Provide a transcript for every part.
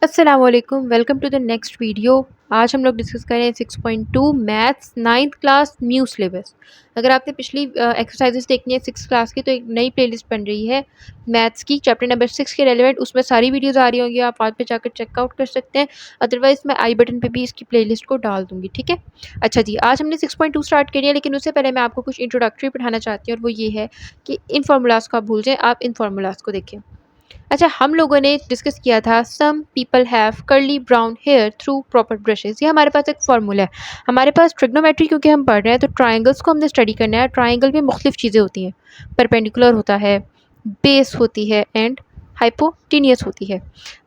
अस्सलामुअलैकुम, welcome to the next video. आज हम लोग डिस्कस करें 6.2 maths 9th class new syllabus. अगर आपने पिछली एक्सरसाइजेस देखनी है 6th क्लास की, तो एक नई प्लेलिस्ट बन रही है मैथ्स की, चैप्टर नंबर 6 के रेलिवेंट। उसमें सारी वीडियोस आ रही होंगी, आप वहाँ पे जाकर चेकआउट कर सकते हैं। अदरवाइज़ मैं आई बटन पे भी इसकी प्लेलिस्ट को डाल दूँगी, ठीक है। अच्छा जी, आज हमने 6.2 स्टार्ट करी है, लेकिन उससे पहले मैं आपको कुछ इंट्रोडक्टरी पढ़ाना चाहती हूँ, और वो ये है कि इन फार्मूलाज़ को आप भूल जाएँ, आप इन फार्मूलाज़ को देखें। अच्छा, हम लोगों ने डिस्कस किया था some people have curly brown hair through proper brushes. ये हमारे पास एक फार्मूला है। हमारे पास ट्रिग्नोमेट्री क्योंकि हम पढ़ रहे हैं, तो ट्राइंगल्स को हमने स्टडी करना है। ट्राइंगल में मुख्तलिफ चीज़ें होती हैं, परपेंडिकुलर होता है, बेस होती है, एंड हाइपोटीनियस होती है।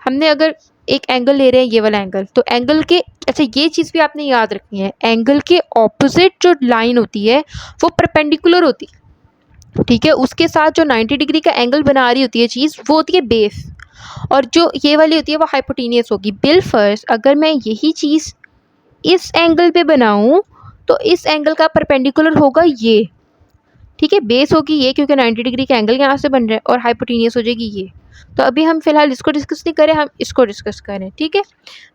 हमने अगर एक एंगल ले रहे हैं, ये वाला एंगल, तो एंगल के, अच्छा ये चीज़ भी आपने याद रखनी है, एंगल के ऑपोजिट जो लाइन होती है वो परपेंडिकुलर होती है, ठीक है। उसके साथ जो 90 डिग्री का एंगल बना रही होती है चीज़, वो होती है बेस, और जो ये वाली होती है वो हाइपोटेनियस होगी। बिल फर्स्ट, अगर मैं यही चीज़ इस एंगल पे बनाऊं, तो इस एंगल का परपेंडिकुलर होगा ये, ठीक है। बेस होगी ये क्योंकि 90 डिग्री का एंगल यहाँ से बन रहा है, और हाइपोटेनियस हो जाएगी ये। तो अभी हम फिलहाल इसको डिस्कस नहीं करें, हम इसको डिस्कस करें, ठीक है।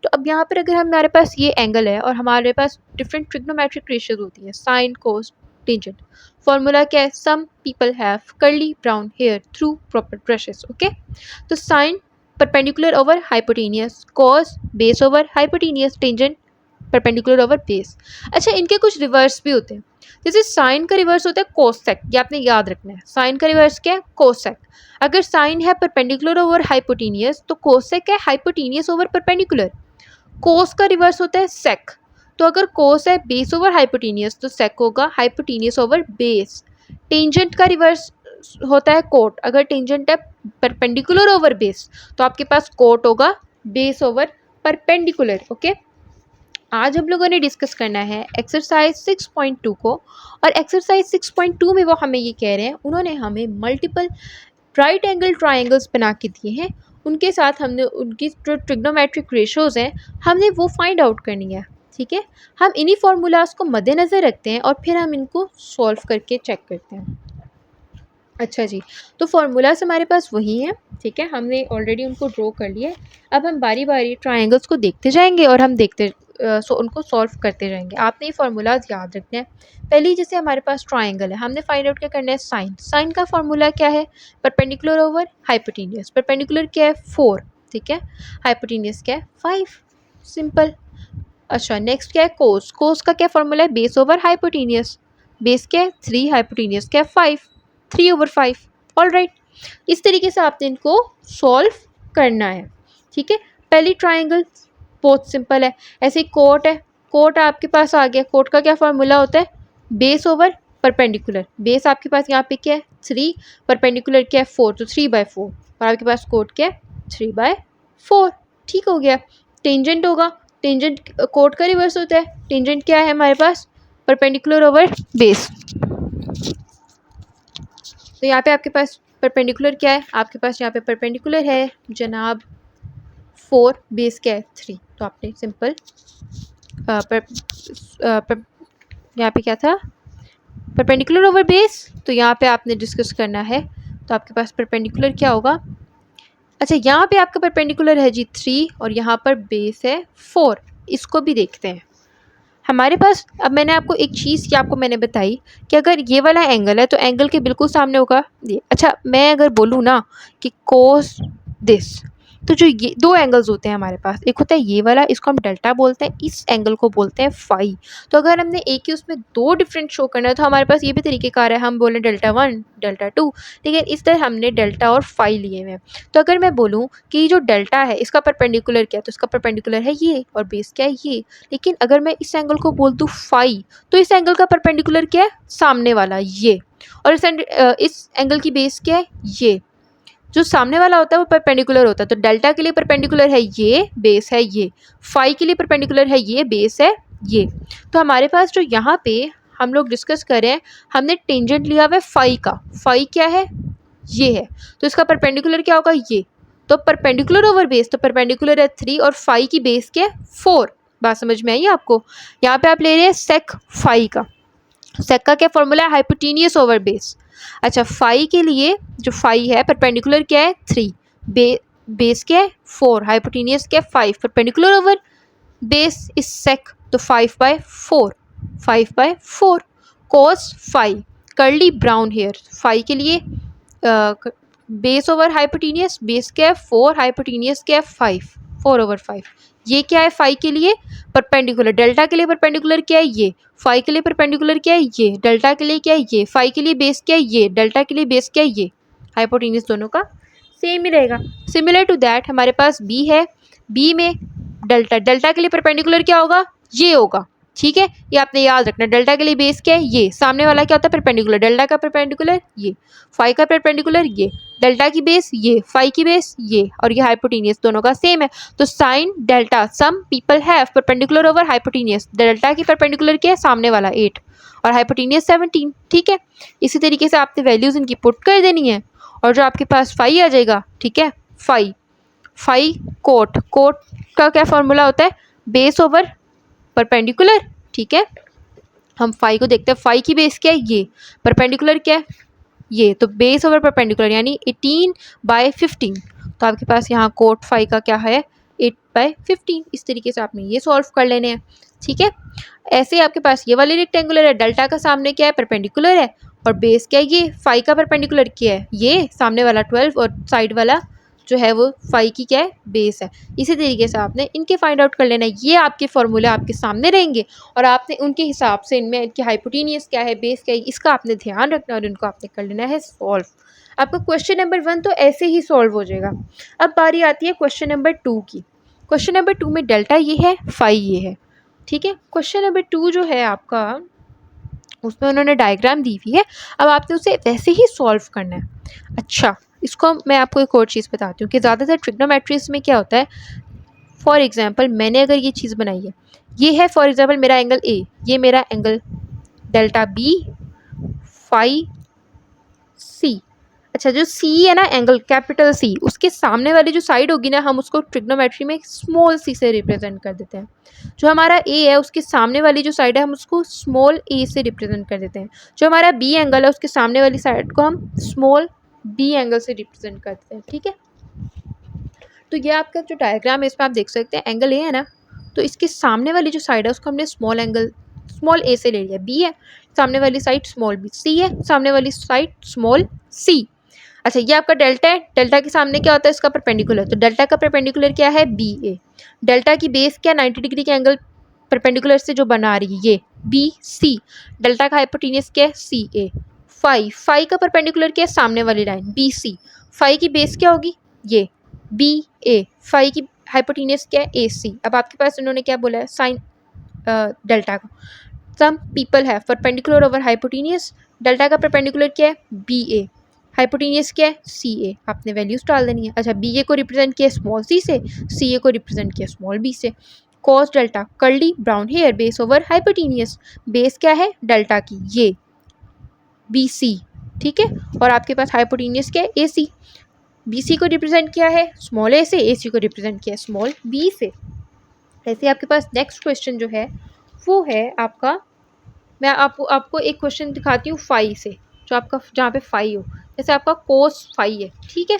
तो अब यहाँ पर अगर हमारे पास ये एंगल है और हमारे पास डिफरेंट ट्रिग्नोमेट्रिक रेशियोज होती है, साइन, कोस, टेंजेंट। फॉर्मूला क्या है? Some people have curly brown hair through proper brushes, okay. तो sine perpendicular over hypotenuse, cos base over hypotenuse, tangent perpendicular over base. अच्छा, इनके कुछ रिवर्स भी होते हैं। जैसे साइन का रिवर्स होता है कोसेक, ये आपने याद रखना है। साइन का रिवर्स क्या है? कोसेक। अगर साइन है परपेंडिकुलर ओवर हाइपोटेनियस, तो कोसेक है हाइपोटेनियस ओवर परपेंडिकुलर। कोस का रिवर्स होता है सेक। तो अगर कोस है बेस ओवर हाइपोटेनियस, तो सेक होगा हाइपोटेनियस ओवर बेस। टेंजेंट का रिवर्स होता है कोट। अगर टेंजेंट है परपेंडिकुलर ओवर बेस, तो आपके पास कोट होगा बेस ओवर परपेंडिकुलर, ओके। आज हम लोगों ने डिस्कस करना है एक्सरसाइज 6.2 को, और एक्सरसाइज 6.2 में वो हमें ये कह रहे हैं, उन्होंने हमें मल्टीपल राइट एंगल ट्रायंगल्स बना के दिए हैं। उनके साथ हमने उनकी जो ट्रिग्नोमेट्रिक रेशोज़ हैं, हमने वो फाइंड आउट करनी है, ठीक है। हम इन्हीं फार्मूलाज को मद्देनज़र रखते हैं और फिर हम इनको सॉल्व करके चेक करते हैं। अच्छा जी, तो फार्मूलाज हमारे पास वही हैं, ठीक है। हमने ऑलरेडी उनको ड्रॉ कर लिया है। अब हम बारी बारी ट्रायंगल्स को देखते जाएंगे और हम उनको सॉल्व करते जाएंगे। आपने ये फार्मूलाज याद रखना है। पहली, जैसे हमारे पास ट्रायंगल है, हमने फाइंड आउट क्या करना है? साइन। साइन का फार्मूला क्या है? Perpendicular over hypotenuse. परपेंडिकुलर क्या है? 4, ठीक है। हाइपोटेनियस क्या है? 5, सिंपल। अच्छा, नेक्स्ट क्या है? कोस। कोस का क्या फार्मूला है? Base over hypotenuse. बेस क्या है? 3, हाइपोटेनियस क्या है? 5, 3/5। ऑल राइट, इस तरीके से आपने इनको सॉल्व करना है, ठीक है। पहली ट्राइंगल बहुत सिंपल है। ऐसे ही कोट है, कोट आपके पास आ गया। कोट का क्या फार्मूला होता है? Base over perpendicular. बेस आपके पास यहाँ पे क्या है? 3, परपेंडिकुलर क्या है? 4, तो 3/4, और आपके पास कोट क्या है? 3/4, ठीक हो गया। टेंजेंट होगा, टेंजेंट कोट का रिवर्स होता है। टेंजेंट क्या है हमारे पास? Perpendicular over base. तो यहाँ पे आपके पास परपेंडिकुलर क्या है? आपके पास यहाँ पे परपेंडिकुलर है जनाब 4, बेस क्या है? 3। तो आपने सिंपल यहाँ पे क्या था? Perpendicular over base. तो यहाँ पे आपने डिस्कस करना है, तो आपके पास परपेंडिकुलर क्या होगा? अच्छा, यहाँ पे आपका परपेंडिकुलर है जी 3, और यहाँ पर बेस है 4। इसको भी देखते हैं हमारे पास। अब मैंने आपको एक चीज़ की आपको मैंने बताई कि अगर ये वाला एंगल है, तो एंगल के बिल्कुल सामने होगा ये। अच्छा, मैं अगर बोलूँ ना कि कोस दिस, तो जो ये दो एंगल्स होते हैं हमारे पास, एक होता है ये वाला, इसको हम डेल्टा बोलते हैं, इस एंगल को बोलते हैं फाई। तो अगर हमने एक ही उसमें दो डिफरेंट शो करना है, तो हमारे पास ये भी तरीक़ेकार है, हम बोलें डेल्टा 1, डेल्टा 2, ठीक है। इस तरह हमने डेल्टा और फाई लिए हुए हैं। तो अगर मैं बोलूँ कि जो डेल्टा है इसका परपेंडिकुलर क्या है, तो इसका परपेंडिकुलर है ये, और बेस क्या है ये। लेकिन अगर मैं इस एंगल को बोल दूँ फाई, तो इस एंगल का परपेंडिकुलर क्या है? सामने वाला ये। और इस एंगल की बेस क्या है? ये। जो सामने वाला होता है वो परपेंडिकुलर होता है। तो डेल्टा के लिए परपेंडिकुलर है ये, बेस है ये। फाई के लिए परपेंडिकुलर है ये, बेस है ये। तो हमारे पास जो यहाँ पे हम लोग डिस्कस कर रहे हैं, हमने टेंजेंट लिया हुआ है फाई का। फाई क्या है? ये है। तो इसका परपेंडिकुलर क्या होगा? ये। तो परपेंडिकुलर ओवर बेस, तो परपेंडिकुलर है 3, और फाई की बेस क्या है? 4। बात समझ में आई आपको? यहाँ पे आप ले रहे हैं सेक फाई का। सेक का क्या फॉर्मूला है? Hypotenuse over base. अच्छा, फाई के लिए जो फाई है परपेंडिकुलर क्या है? 3, बेस क्या है 4, हाइपोटेनियस क्या है 5, perpendicular over base is sec, तो 5/4, 5/4 cos 5 कर्ली ब्राउन हेयर 5 के लिए बेस ओवर हाइपोटेनियस, बेस क्या है 4, हाइपोटेनियस क्या है 5, 4/5। ये क्या है 5 के लिए परपेंडिकुलर, डेल्टा के लिए परपेंडिकुलर क्या है ये, 5 के लिए परपेंडिकुलर क्या है ये, डेल्टा के लिए क्या है ये, 5 के लिए बेस क्या है ये, डेल्टा के लिए बेस क्या है ये, हाइपोटेनियस दोनों का सेम ही रहेगा। सिमिलर टू दैट हमारे पास बी है, बी में डेल्टा, डेल्टा के लिए परपेंडिकुलर क्या होगा ये होगा, ठीक है, ये आपने याद रखना। डेल्टा के लिए बेस क्या है ये, सामने वाला क्या होता है परपेंडिकुलर, डेल्टा का परपेंडिकुलर ये, 5 का परपेंडिकुलर ये, डेल्टा की बेस ये, 5 की बेस ये, और ये हाइपोटेनियस दोनों का सेम है। तो sine delta some people have perpendicular over hypotenuse, delta की परपेंडिकुलर क्या है सामने वाला 8 और हाइपोटेनियस 17, ठीक है। इसी तरीके से आपने वैल्यूज इनकी पुट कर देनी है और जो आपके पास फाई आ जाएगा, ठीक है, फाई कोट, कोट का क्या फॉर्मूला होता है बेस ओवर परपेंडिकुलर, ठीक है। हम फाई को देखते हैं, फाई की बेस क्या है ये, परपेंडिकुलर क्या है ये, तो बेस ओवर परपेंडिकुलर यानी 18/15, तो आपके पास यहाँ कोट फाई का क्या है 8/15। इस तरीके से आपने ये सॉल्व कर लेने हैं, ठीक है। ऐसे ही आपके पास ये वाली रेक्टेंगुलर है, डेल्टा का सामने क्या है परपेंडिकुलर है और बेस क्या है ये, फाई का परपेंडिकुलर क्या है ये, सामने वाला 12 और साइड वाला जो है वो फाई की क्या है बेस है। इसी तरीके से आपने इनके फाइंड आउट कर लेना है। ये आपके फॉर्मूले आपके सामने रहेंगे और आपने उनके हिसाब से इनमें इनकी हाइपोटेनियस क्या है, बेस क्या है, इसका आपने ध्यान रखना और इनको आपने कर लेना है सॉल्व। आपका क्वेश्चन नंबर 1 तो ऐसे ही सॉल्व हो जाएगा। अब बारी आती है क्वेश्चन नंबर 2 की। क्वेश्चन नंबर 2 में डेल्टा ये है, फाई ये है, ठीक है। क्वेश्चन नंबर 2 जो है आपका, उसमें उन्होंने डायग्राम दी हुई है, अब आपने उसे वैसे ही सॉल्व करना है। अच्छा, इसको मैं आपको एक और चीज़ बताती हूँ कि ज़्यादातर ट्रिग्नोमेट्रीज में क्या होता है, फॉर एग्जांपल मैंने अगर ये चीज़ बनाई है, ये है फॉर एग्जांपल मेरा एंगल ए, ये मेरा एंगल डेल्टा बी फाई सी। अच्छा, जो सी है ना एंगल कैपिटल सी, उसके सामने वाली जो साइड होगी ना, हम उसको ट्रिग्नोमेट्री में स्मॉल सी से रिप्रेजेंट कर देते हैं। जो हमारा ए है उसके सामने वाली जो साइड है हम उसको स्मॉल ए से रिप्रेजेंट कर देते हैं। जो हमारा बी एंगल है उसके सामने वाली साइड को हम स्मॉल बी एंगल से रिप्रेजेंट करते हैं, ठीक है। तो ये आपका जो डायग्राम है इसमें आप देख सकते हैं एंगल ए है ना, तो इसके सामने वाली जो साइड है उसको हमने स्मॉल ए से ले लिया, बी है, सामने वाली साइड स्मॉल बी, सी है, सामने वाली साइड स्मॉल सी। अच्छा, ये आपका डेल्टा है, डेल्टा के सामने क्या होता है इसका परपेंडिकुलर, तो डेल्टा का परपेंडिकुलर क्या है बी ए, डेल्टा की बेस क्या 90 डिग्री के एंगल परपेंडिकुलर से जो बना रही है ये बी सी, डेल्टा का हाइपोटेनियस क्या है सी ए, फाई का परपेंडिकुलर क्या है सामने वाली लाइन बी सी, फाई की बेस क्या होगी ये बी ए, फाई की हाइपोटेनियस क्या है ए सी। अब आपके पास उन्होंने क्या बोला है साइन डेल्टा का, सम पीपल है परपेंडिकुलर ओवर हाइपोटेनियस, डेल्टा का परपेंडिकुलर क्या है बी ए, हाइपोटेनियस क्या है सी ए, आपने वैल्यूज डाल देनी है। अच्छा, बी ए को रिप्रेजेंट किया स्मॉल सी से, सी ए को रिप्रेजेंट किया स्मॉल बी से। Cos delta curly brown hair base over hypotenuse, base क्या है डेल्टा की ये बी सी, ठीक है, और आपके पास हाइपोटेनियस क्या है ए सी, बी सी को रिप्रेजेंट किया है स्मॉल ए सी को रिप्रेजेंट किया है स्मॉल बी से। ऐसे आपके पास नेक्स्ट क्वेश्चन जो है वो है आपका, मैं आपको एक क्वेश्चन दिखाती हूँ फाई से, जो आपका जहाँ पे फाई हो, जैसे आपका कोस फाई है, ठीक है,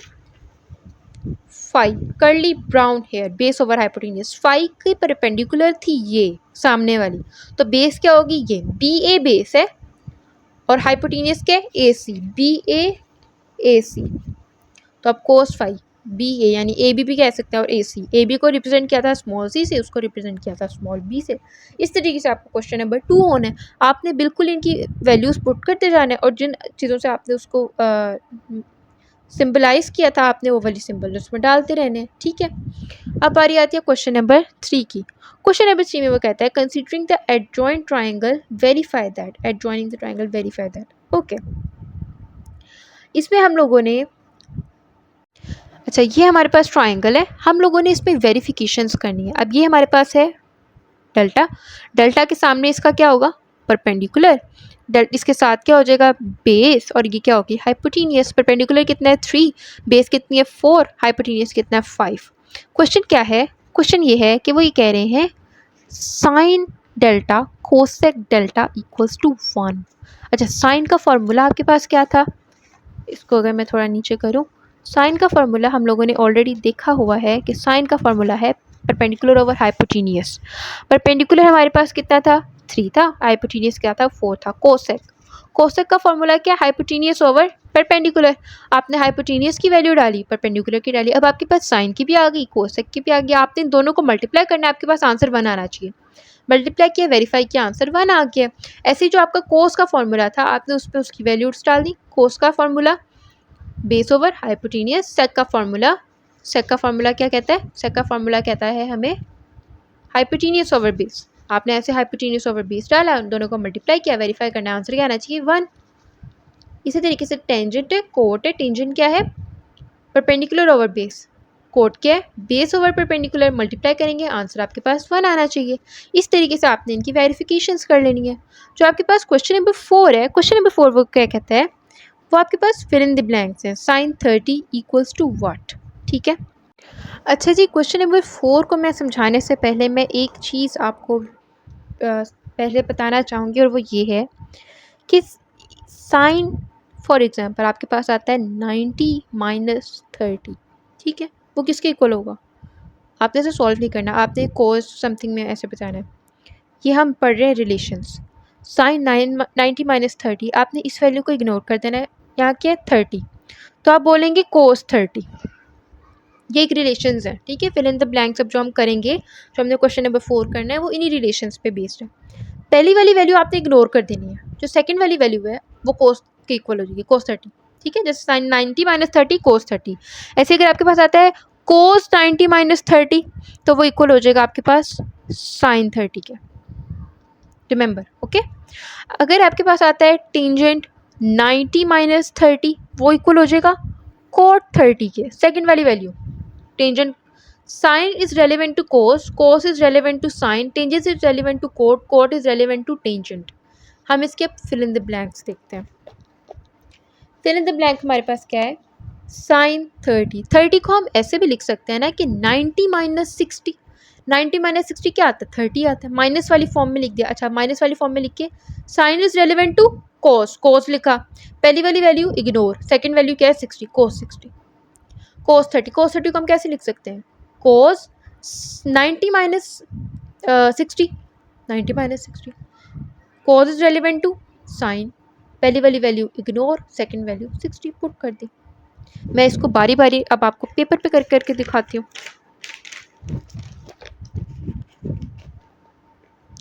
phi curly brown hair base over hypotenuse, phi की परपेंडिकुलर थी ये सामने वाली, तो बेस क्या होगी ये बी ए बेस है और हाइपोटेनियस क्या है ए सी, बी ए सी, तो अब कोस फाई बी ए यानी ए बी भी कह सकते हैं और ए बी को रिप्रेजेंट किया था स्मॉल सी से, उसको रिप्रेजेंट किया था स्मॉल बी से। इस तरीके से आपको क्वेश्चन नंबर 2 होना है। आपने बिल्कुल इनकी वैल्यूज़ पुट करते जाना है और जिन चीज़ों से आपने उसको सिंबलाइज किया था आपने वो वाली सिंबल उसमें डालते रहने हैं, ठीक है। अब बारी आती है क्वेश्चन नंबर 3 की। क्वेश्चन नंबर 3 में वो कहता है considering the adjoint triangle verify that, adjoining the triangle verify that, okay. इसमें हम लोगों ने, अच्छा ये हमारे पास ट्राइंगल है, हम लोगों ने इसमें वेरिफिकेशंस करनी है। अब ये हमारे पास है डेल्टा, डेल्टा के सामने इसका क्या होगा परपेंडिकुलर, इसके साथ क्या हो जाएगा बेस, और ये क्या होगी हाइपोटेनियस। परपेंडिकुलर कितना है 3, बेस कितनी है 4, हाइपोटेनियस कितना है 5। क्वेश्चन क्या है, क्वेश्चन ये है कि वो ये कह रहे हैं sine delta cosec delta equals to 1। अच्छा, साइन का फॉर्मूला आपके पास क्या था, इसको अगर मैं थोड़ा नीचे करूँ, साइन का फार्मूला हम लोगों ने ऑलरेडी देखा हुआ है कि साइन का फार्मूला है परपेंडिकुलर ओवर हाइपोटेनियस। परपेंडिकुलर हमारे पास कितना था, 3 था, हाइपोटेनियस क्या था, 4 था। कोसेक, कोसेक का फार्मूला क्या, हाइपोटेनियस ओवर परपेंडिकुलर। आपने हाइपोटेनियस की वैल्यू डाली, परपेंडिकुलर की डाली, अब आपके पास साइन की भी आ गई, कोसेक की भी आ गई। आपने इन दोनों को मल्टीप्लाई करना है, आपके पास आंसर 1 आना चाहिए। मल्टीप्लाई किया, वेरीफाई किया, आंसर 1 आ गया। ऐसे ही जो आपका कोस का फार्मूला था, आपने उस पर उसकी वैल्यूज डाल दी। कोस का फार्मूला बेस ओवर हाइपोटेनियस। सेक का फार्मूला, सेक का फार्मूला क्या कहता है, सेक का फार्मूला कहता है हमें हाइपोटेनियस ओवर बेस। आपने ऐसे हाइपोटेनियस ओवर बेस डाला, उन दोनों को मल्टीप्लाई किया, वेरीफाई करना, आंसर क्या आना चाहिए, 1। इसी तरीके से टेंजेंट है, कोट है। टेंजेंट क्या है, परपेंडिकुलर ओवर बेस। कोट क्या है, बेस ओवर परपेंडिकुलर। मल्टीप्लाई करेंगे, आंसर आपके पास 1 आना चाहिए। इस तरीके से आपने इनकी वेरिफिकेशंस कर लेनी है। जो आपके पास क्वेश्चन नंबर 4 है, क्वेश्चन नंबर 4 वो क्या कहता है, वो आपके पास फिल इन द ब्लैंक्स है। साइन 30 इक्वल्स टू व्हाट, ठीक है। अच्छा जी, क्वेश्चन नंबर 4 को मैं समझाने से पहले मैं एक चीज़ आपको पहले बताना चाहूँगी, और वो ये है कि साइन फॉर एग्जांपल आपके पास आता है 90 माइनस 30, ठीक है। वो किसके इक्वल होगा, आपने इसे सॉल्व नहीं करना, आपने कोस समथिंग में ऐसे बताना है। ये हम पढ़ रहे हैं रिलेशंस। साइन 90 माइनस 30, आपने इस वैल्यू को इग्नोर कर देना है। यहाँ क्या है 30, तो आप बोलेंगे कोस 30। ये एक रिलेशंस है, ठीक है। फिल इन द ब्लैंक्स अब जो हम करेंगे, जो हमने क्वेश्चन नंबर 4 करना है, वो इन्हीं रिलेशंस पे बेस्ड है। पहली वाली वैल्यू आपने इग्नोर कर देनी है, जो सेकंड वाली वैल्यू है वो कोस के इक्वल हो जाएगी, कोस 30, ठीक है। जैसे साइन 90 माइनस 30 कोस 30। ऐसे अगर आपके पास आता है कोस 90 माइनस 30, तो वो इक्वल हो जाएगा आपके पास साइन 30 के, रिमेंबर, ओके। अगर आपके पास आता है टेंजेंट 90 माइनस 30, वो इक्वल हो जाएगा कोट 30 के, सेकंड वाली value. Tangent, sine is relevant to cos, cos is relevant to sine, tangent is relevant to cot, cot is relevant to tangent. हम इसके फिल इन द ब्लैंक्स देखते हैं। Fill in the blank हमारे पास क्या है, sign 30। 30 को हम ऐसे भी लिख सकते हैं ना कि 90 माइनस 60। 90 माइनस 60 क्या आता है, 30 आता है। माइनस वाली फॉर्म में लिख दिया, अच्छा माइनस वाली फॉर्म में लिख के sign is relevant to cos, कोस लिखा, पहली वाली वैल्यू इग्नोर, सेकंड वैल्यू क्या है 60, कोस 60। कोस 30, कोस 30 को हम कैसे लिख सकते हैं, cos 90 minus 60, 90 minus 60। Cos is relevant to sine, पहली वाली value ignore, second value 60 put कर दी। मैं इसको बारी बारी अब आपको पेपर पे कर करके दिखाती हूँ,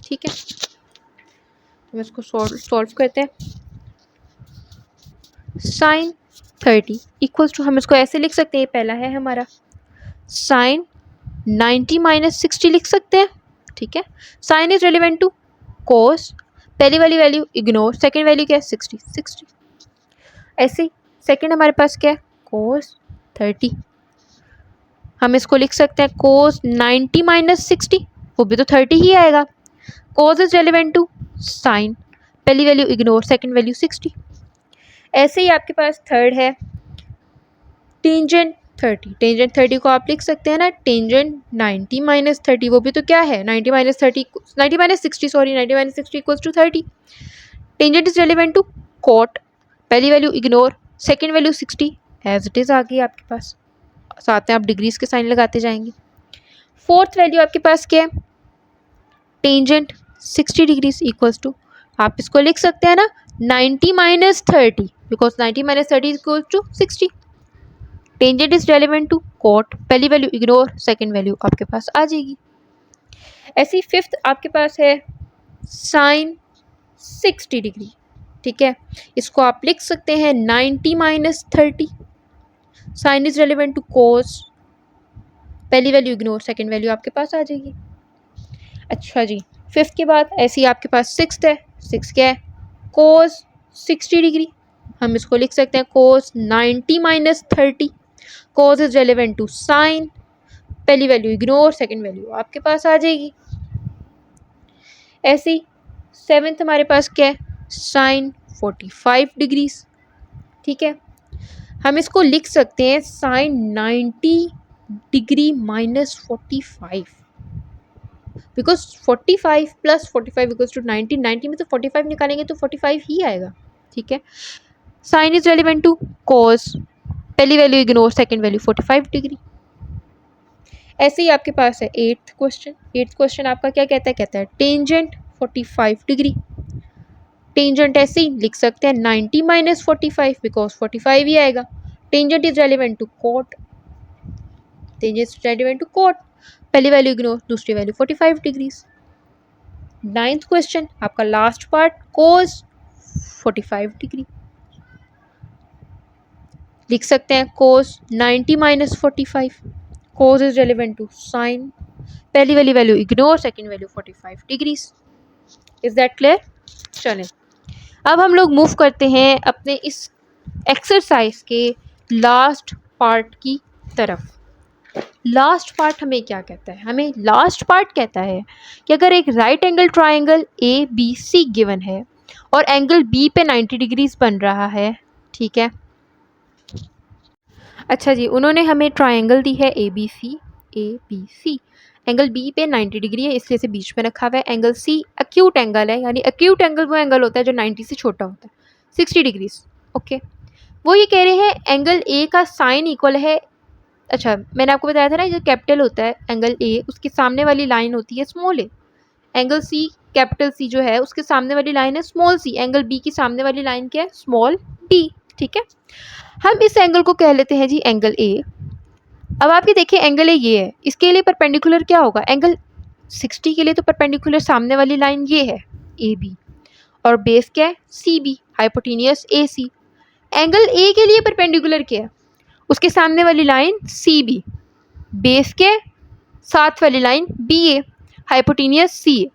ठीक है। तो इसको सॉल्व करते हैं। साइन 30 इक्वल्स टू, हम इसको ऐसे लिख सकते हैं, ये पहला है हमारा, साइन 90 माइनस 60 लिख सकते हैं, ठीक है। Sign is relevant to cos, पहली वाली वैल्यू इग्नोर, सेकंड वैल्यू क्या है 60, 60। ऐसे ही सेकंड हमारे पास क्या है, कोस 30, हम इसको लिख सकते हैं कोस 90 माइनस 60, वो भी तो 30 ही आएगा। कोस इज रेलिवेंट टू साइन, पहली वैल्यू इग्नोर, सेकंड वैल्यू 60। ऐसे ही आपके पास थर्ड है टेंजेंट 30। टेंजेंट 30 को आप लिख सकते हैं ना, टेंजेंट 90 माइनस 30, वो भी तो क्या है 90 minus 30, 90 minus 60 sorry, 90 minus 60 equals to 30। Tangent is relevant to cot, पहली value ignore, second value 60, as it is आ गई आपके पास, साथ में आप डिग्रीज के साइन लगाते जाएंगे। फोर्थ वैल्यू आपके पास क्या है, टेंजेंट 60 डिग्रीज इक्वल्स टू, आप इसको लिख सकते हैं ना 90 minus 30, because 90 minus 30 equals to 60। Tangent is relevant to cot, पहली वैल्यू इग्नोर, सेकंड वैल्यू आपके पास आ जाएगी। ऐसी फिफ्थ आपके पास है साइन 60 डिग्री, ठीक है। इसको आप लिख सकते हैं 90 minus 30, sine is relevant to cos, पहली वैल्यू इग्नोर, सेकंड वैल्यू आपके पास आ जाएगी। अच्छा जी, फिफ्थ के बाद ऐसी आपके पास सिक्स्थ है। सिक्स क्या है, कोस 60 डिग्री, हम इसको लिख सकते हैं cos 90 minus 30, cos is relevant to sine, पहली वैल्यू इग्नोर, सेकंड वैल्यू आपके पास आ जाएगी। ऐसे ही सेवेंथ हमारे पास क्या है, साइन 45 डिग्रीज, ठीक है। हम इसको लिख सकते हैं sine 90 degree minus 45, because 45 plus 45 equals to 90, 90 में तो 45 निकालेंगे तो 45 ही आएगा, ठीक है। Sign is relevant to cos, पहली value ignore, second value 45 degree. ऐसे ही आपके पास है एट्थ क्वेश्चन आपका क्या कहता है, कहता है टेंजेंट 45 डिग्री। टेंजेंट ऐसे ही लिख सकते हैं 90 माइनस 45 बिकॉज 45 ही आएगा। Tangent is relevant to cot, tangent is relevant to cot, पहली वैल्यू इग्नोर, दूसरी वैल्यू 45 डिग्रीज। नाइन्थ क्वेश्चन आपका लास्ट पार्ट, कोस 45 डिग्री लिख सकते हैं, cos 90 minus 45, cos is relevant to sine, पहली वाली value ignore, second value 45 degrees. Is that clear? चलें अब हम लोग मूव करते हैं अपने इस एक्सरसाइज के लास्ट पार्ट की तरफ। लास्ट पार्ट हमें क्या कहता है, हमें लास्ट पार्ट कहता है कि अगर एक right angle triangle A B C given है और एंगल बी पे 90 डिग्रीज बन रहा है, ठीक है। अच्छा जी, उन्होंने हमें ट्राइंगल दी है A B C, angle B पे 90 डिग्री है इसलिए इसे बीच में रखा हुआ है। एंगल सी एक्यूट एंगल है, यानी एक्यूट एंगल वो एंगल होता है जो 90 से छोटा होता है, 60 डिग्रीज। ओके, वो ये कह रहे हैं एंगल ए का साइन इक्वल है, अच्छा मैंने आपको बताया था ना जो कैपिटल होता है एंगल ए, उसके सामने वाली लाइन होती है स्मॉल ए। एंगल सी कैपिटल सी जो है उसके सामने वाली लाइन है स्मॉल सी, एंगल बी की सामने वाली लाइन क्या है, स्मॉल डी। ठीक है, हम इस एंगल को कह लेते हैं जी एंगल ए। अब आप ये देखिए एंगल ए ये है, इसके लिए परपेंडिकुलर क्या होगा, एंगल 60 के लिए तो परपेंडिकुलर सामने वाली लाइन ये है ए बी, और बेस क्या है C B, hypotenuse A C. Angle A के लिए परपेंडिकुलर क्या है, उसके सामने वाली लाइन सी बी, बेस के साथ वाली लाइन बी ए, हाइपोटेनियस सी ए।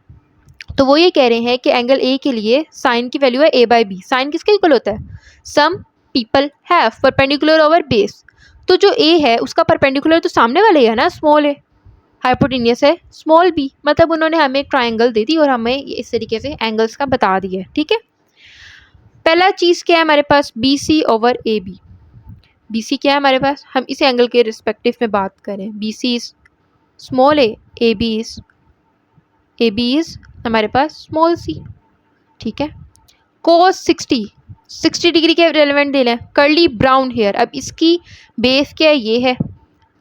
तो वो ये कह रहे हैं कि एंगल ए के लिए साइन की वैल्यू है ए बाई बी। साइन किसके इक्वल होता है, some people have perpendicular over base. तो जो ए है उसका परपेंडिकुलर तो सामने वाले है ना स्मॉल ए, हाइपोटेनियस है स्मॉल बी, मतलब उन्होंने हमें एक ट्राइंगल दे दी और हमें इस तरीके से एंगल्स का बता दिया है। ठीक है, पहला चीज़ क्या है हमारे पास, B C over A B. B C क्या है हमारे पास, हम इस एंगल के रिस्पेक्टिव में बात करें, B C is small a B is हमारे पास स्मॉल सी। ठीक है, कोस 60 डिग्री के रेलेवेंट दे लें, कर्ली ब्राउन हेयर। अब इसकी बेस क्या है, ये है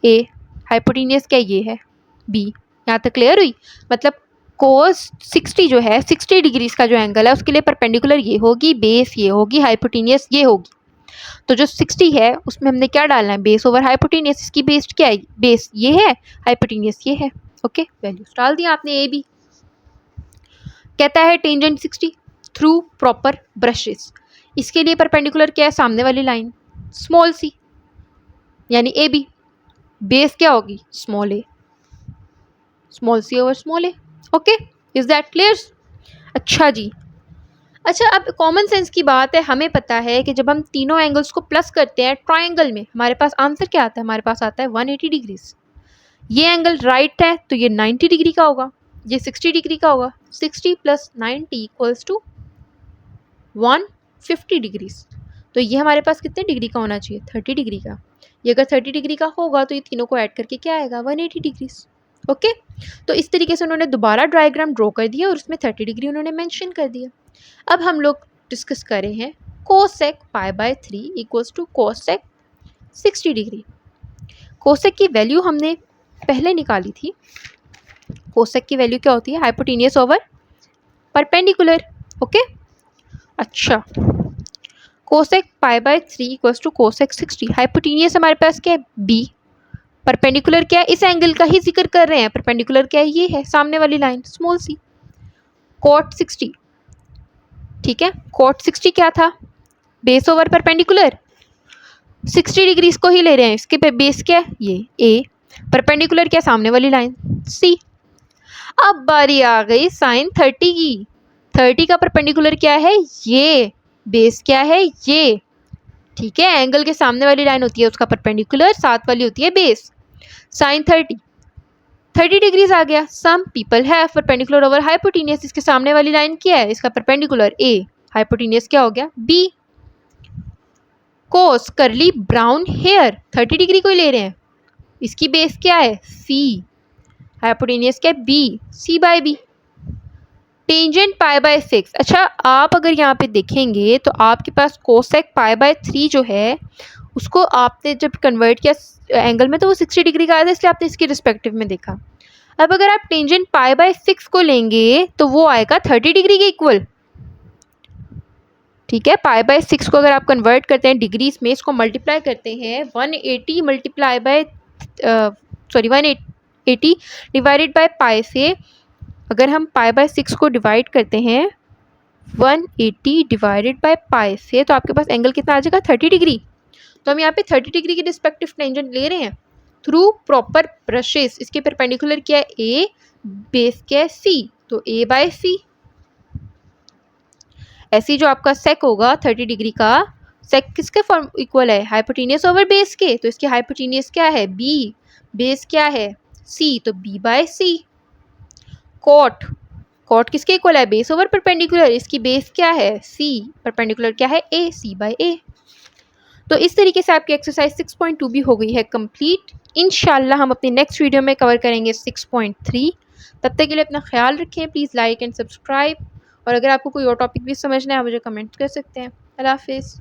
ए, हाइपोटेनियस क्या ये है बी। यहाँ तक क्लियर हुई, मतलब कोस 60 जो है 60 डिग्रीज का जो एंगल है उसके लिए परपेंडिकुलर ये होगी, बेस ये होगी, हाइपोटेनियस ये होगी। तो जो 60 है उसमें हमने क्या डालना है, बेस ओवर हाइपोटेनियस। इसकी बेस क्या है, बेस ये है, हाइपोटेनियस ये है। ओके, वैल्यूज डाल दिया आपने ए बी। कहता है टेंजेंट 60 थ्रू प्रॉपर ब्रशेस, इसके लिए परपेंडिकुलर क्या है, सामने वाली लाइन स्मॉल सी यानी ए बी, बेस क्या होगी small a, small c over small a. Okay, is that clear? अच्छा जी, अच्छा अब कॉमन सेंस की बात है, हमें पता है कि जब हम तीनों एंगल्स को प्लस करते हैं ट्राइंगल में हमारे पास आंसर क्या आता है, हमारे पास आता है 180 डिग्रीज। ये एंगल राइट है तो ये 90 डिग्री का होगा, ये 60 डिग्री का होगा, 60 प्लस 90 इक्वल्स टू 150 डिग्रीज। तो ये हमारे पास कितने डिग्री का होना चाहिए, 30 डिग्री का। ये अगर 30 डिग्री का होगा तो ये तीनों को ऐड करके क्या आएगा, 180 डिग्रीज। ओके, तो इस तरीके से उन्होंने दोबारा डायग्राम ड्रॉ कर दिया और उसमें 30 डिग्री उन्होंने मेंशन कर दिया। अब हम लोग डिस्कस कर रहे हैं cosec pi by 3 equals to cosec 60 degree. Cosec की वैल्यू हमने पहले निकाली थी, कोसेक की वैल्यू क्या होती है, हाइपोटेनियस ओवर परपेंडिकुलर। ओके, अच्छा cosec pi by 3 equals to cosec 60, hypotenuse हमारे पास क्या है बी, परपेंडिकुलर क्या है, इस एंगल का ही जिक्र कर रहे हैं, परपेंडिकुलर क्या है ये है सामने वाली लाइन स्मॉल सी, कॉट 60। ठीक है, कॉट 60 क्या था, बेस ओवर परपेंडिकुलर, 60 डिग्रीज को ही ले रहे हैं, इसके बेस क्या है ये ए, परपेंडिकुलर क्या सामने वाली लाइन सी। अब बारी आ गई साइन 30 की, 30 का परपेंडिकुलर क्या है ये, बेस क्या है ये। ठीक है, एंगल के सामने वाली लाइन होती है उसका परपेंडिकुलर, साथ वाली होती है बेस। साइन 30 डिग्रीज आ गया, some people have perpendicular over hypotenuse, इसके सामने वाली लाइन क्या है, इसका परपेंडिकुलर ए, हाइपोटेनियस क्या हो गया बी। कोस करली ब्राउन हेयर 30 डिग्री को ही ले रहे हैं, इसकी बेस क्या है सी, हाइपोटेनियस क्या है B, C by B. Tangent pi by 6, अच्छा आप अगर यहाँ पे देखेंगे तो आपके पास कोसेक पाई बाय 3 जो है उसको आपने जब कन्वर्ट किया एंगल में तो वो 60 डिग्री का आया था, इसलिए आपने इसके रिस्पेक्टिव में देखा। अब अगर आप टेंजेंट पाई बाय 6 को लेंगे तो वो आएगा 30 डिग्री के इक्वल। ठीक है, पाई बाय 6 को अगर आप कन्वर्ट करते हैं डिग्रीज में, इसको मल्टीप्लाई करते हैं 180 multiply by 180 divided by pi से, अगर हम पाई बाय 6 को डिवाइड करते हैं 180 डिवाइडेड बाय पाई से, तो आपके पास एंगल कितना आ जाएगा 30 डिग्री। तो हम यहाँ पे 30 डिग्री के रिस्पेक्टिव टेंजेंट ले रहे हैं थ्रू प्रॉपर ब्रशेस। इसके परपेंडिकुलर क्या है ए, बेस क्या है सी, तो ए बाय सी। ऐसी जो आपका सेक होगा 30 डिग्री का, सेक किसके फॉर्म इक्वल है, हाइपोटेनियस ओवर बेस के, तो इसकी हाइपोटेनियस क्या है बी, बेस क्या है सी, तो बी बाय सी। कॉट, कॉट किसके इक्वल है, बेस ओवर परपेंडिकुलर, इसकी बेस क्या है सी, परपेंडिकुलर क्या है ए, सी बाय ए। तो इस तरीके से आपकी एक्सरसाइज 6.2 भी हो गई है कंप्लीट। इंशाल्लाह हम अपनी नेक्स्ट वीडियो में कवर करेंगे 6.3। तब तक के लिए अपना ख्याल रखें, प्लीज़ लाइक एंड सब्सक्राइब। और अगर आपको कोई और टॉपिक भी समझना है मुझे कमेंट कर सकते हैं। अल्लाह हाफिज़।